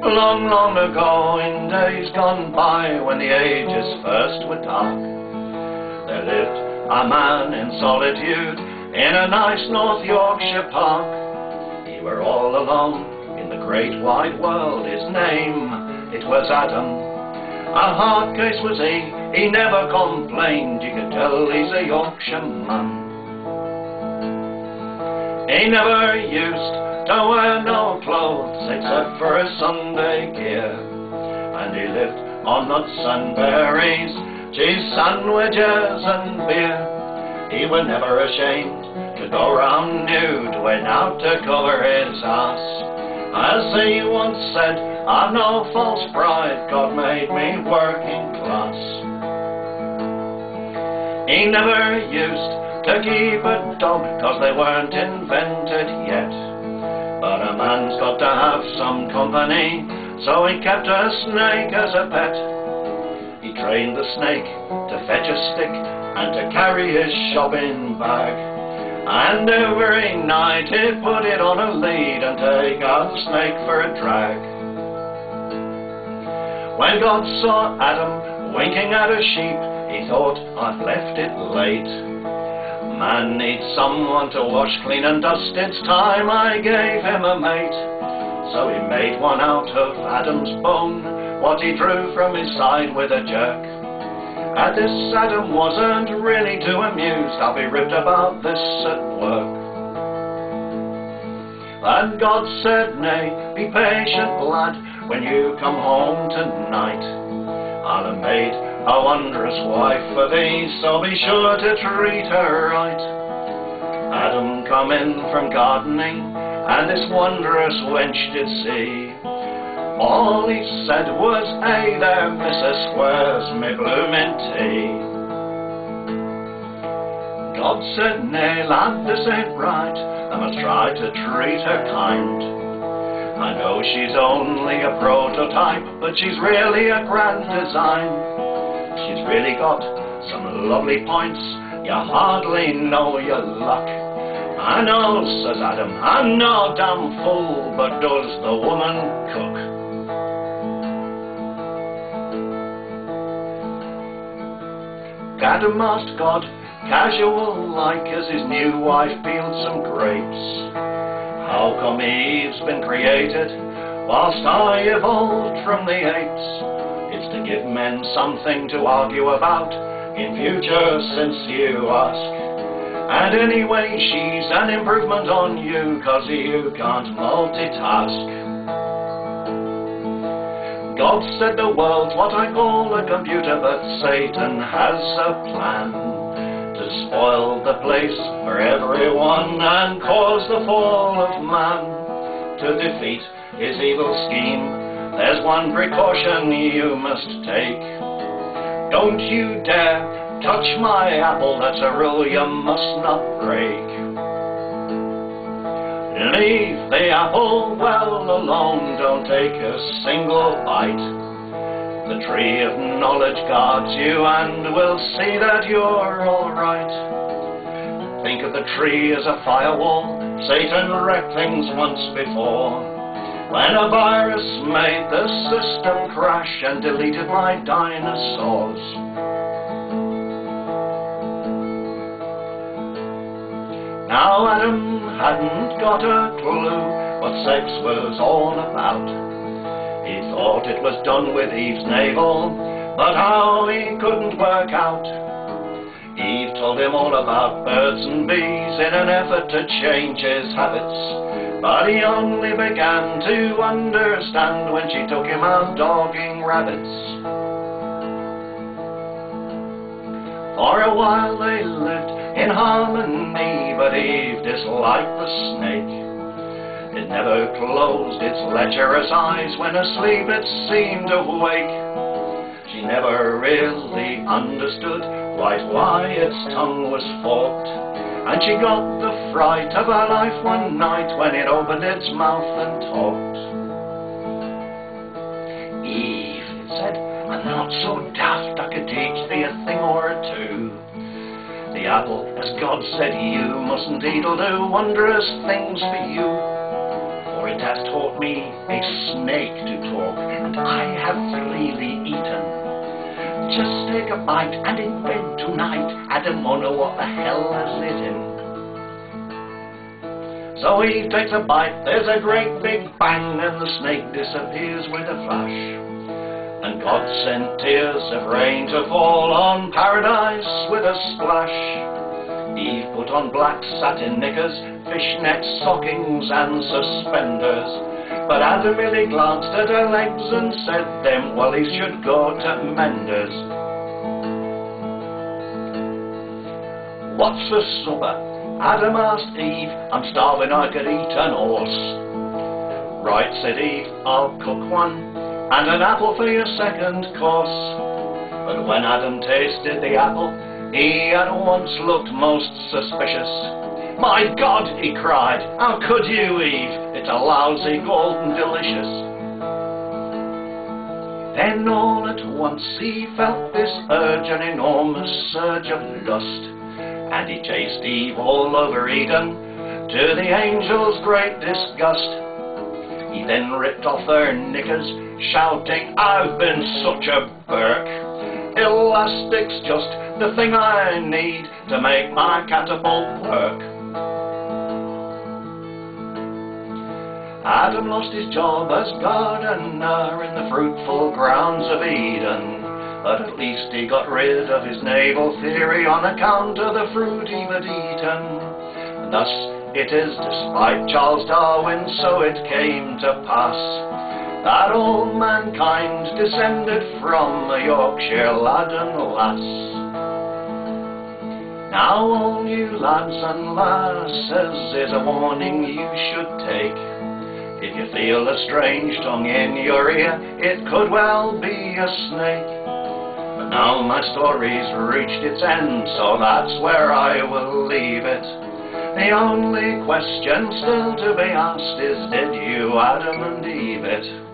Long, long ago, in days gone by, when the ages first were dark, there lived a man in solitude in a nice North Yorkshire Park. He were all alone in the great wide world. His name, it was Adam. A hard case was he never complained. You could tell he's a Yorkshireman. He never used to wear no clothes except for his Sunday gear, and he lived on nuts and berries, cheese sandwiches and beer. He was never ashamed to go round nude without to cover his arse. As he once said, I've no false pride, God made me working class. He never used to keep a dog, 'cause they weren't invented yet. But a man's got to have some company, so he kept a snake as a pet. He trained the snake to fetch a stick and to carry his shopping bag. And every night he'd put it on a lead and take out the snake for a drag. When God saw Adam winking at a sheep, he thought, I've left it late. Man needs someone to wash, clean and dust, it's time I gave him a mate. So he made one out of Adam's bone, what he drew from his side with a jerk. At this Adam wasn't really too amused, I'll be ribbed about this at work. And God said, nay, be patient lad, when you come home tonight, I'll have made a wondrous wife for thee, so be sure to treat her right. Adam come in from gardening, and this wondrous wench did see. All he said was, hey there, missus, where's me bloomin' tea? God said, nay lad, this ain't right, I must try to treat her kind. I know she's only a prototype, but she's really a grand design. She's really got some lovely points, you hardly know your luck. I know, says Adam, I'm no damn fool, but does the woman cook? Adam asked God, casual like, as his new wife peeled some grapes, how come Eve's been created whilst I evolved from the apes? It's to give men something to argue about in future, since you ask. And anyway, she's an improvement on you, 'cause you can't multitask. God said the world's what I call a computer, but Satan has a plan to spoil the place for everyone and cause the fall of man. To defeat his evil scheme, there's one precaution you must take. Don't you dare touch my apple, that's a rule you must not break. Leave the apple well alone, don't take a single bite. The tree of knowledge guards you and will see that you're alright. Think of the tree as a firewall, Satan wrecked things once before, when a virus made the system crash and deleted my dinosaurs. Now Adam hadn't got a clue what sex was all about. He thought it was done with Eve's navel, but how he couldn't work out. Eve told him all about birds and bees in an effort to change his habits, but he only began to understand when she took him out dogging rabbits. For a while they lived in harmony, but Eve disliked the snake. It never closed its lecherous eyes, when asleep it seemed awake. She never really understood quite why its tongue was forked, and she got the fright of her life one night when it opened its mouth and talked. Eve, it said, I'm not so daft, I could teach thee a thing or two. The apple, as God said, you mustn't eat, will do wondrous things for you. for it has taught me a snake to talk, and I have freely eaten. Just take a bite, and in bed tonight, Adam won't know what the hell has lit him. So Eve takes a bite, there's a great big bang, and the snake disappears with a flash. And God sent tears of rain to fall on paradise with a splash. Eve put on black satin knickers, fishnet stockings and suspenders, but Adam merely glanced at her legs and said them wellies should go to menders. What's for supper? Adam asked Eve. I'm starving, I could eat an horse. Right, said Eve, I'll cook one, and an apple for your second course. But when Adam tasted the apple, he at once looked most suspicious. My God, he cried, how could you, Eve? It's a lousy golden delicious. Then all at once he felt this urge, an enormous surge of lust, and he chased Eve all over Eden, to the angels' great disgust. He then ripped off their knickers, shouting, I've been such a Burke. Elastic's just the thing I need to make my catapult work. Adam lost his job as gardener in the fruitful grounds of Eden, but at least he got rid of his naval theory on account of the fruit he had eaten. And thus it is, despite Charles Darwin, so it came to pass that all mankind descended from a Yorkshire lad and lass. Now all you lads and lasses is a warning you should take. If you feel a strange tongue in your ear, it could well be a snake. But now my story's reached its end, so that's where I will leave it. The only question still to be asked is, did you Adam and Eve it?